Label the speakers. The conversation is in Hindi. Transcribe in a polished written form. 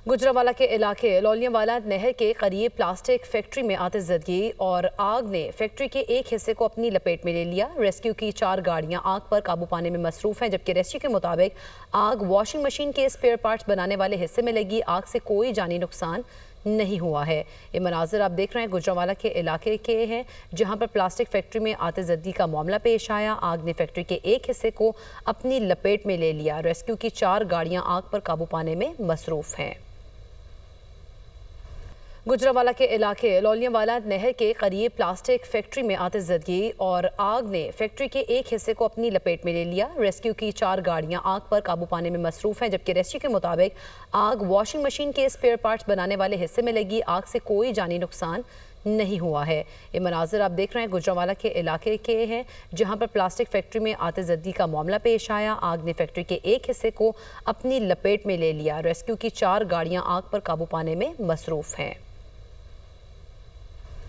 Speaker 1: गुजरांवाला के इलाके लौलियांवाला नहर के करीब प्लास्टिक फैक्ट्री में आतिशज़दगी और आग ने फैक्ट्री के एक हिस्से को अपनी लपेट में ले लिया। रेस्क्यू की 4 गाड़ियां आग पर काबू पाने में मसरूफ हैं, जबकि रेस्क्यू के मुताबिक आग वॉशिंग मशीन के स्पेयर पार्ट्स बनाने वाले हिस्से में लगी। आग से कोई जानी नुकसान नहीं हुआ है। ये मनाजिर आप देख रहे हैं गुजरांवाला के इलाके के हैं, जहां पर प्लास्टिक फैक्ट्री में आतिशज़दगी का मामला पेश आया। आग ने फैक्ट्री के एक हिस्से को अपनी लपेट में ले लिया। रेस्क्यू की 4 गाड़ियां आग पर काबू पाने में मसरूफ हैं। गुजरांवाला के इलाके लौलियांवाला नहर के करीब प्लास्टिक फैक्ट्री में आतिशज़दगी और आग ने फैक्ट्री के एक हिस्से को अपनी लपेट में ले लिया। रेस्क्यू की 4 गाड़ियां आग पर काबू पाने में मसरूफ हैं, जबकि रेस्क्यू के मुताबिक आग वॉशिंग मशीन के स्पेयर पार्ट्स बनाने वाले हिस्से में लगी। आग से कोई जानी नुकसान नहीं हुआ है। ये मनाजिर आप देख रहे हैं गुजरांवाला के इलाके के हैं, जहां पर प्लास्टिक फैक्ट्री में आतिशज़दगी का मामला पेश आया। आग ने फैक्ट्री के एक हिस्से को अपनी लपेट में ले लिया। रेस्क्यू की 4 गाड़ियां आग पर काबू पाने में मसरूफ हैं।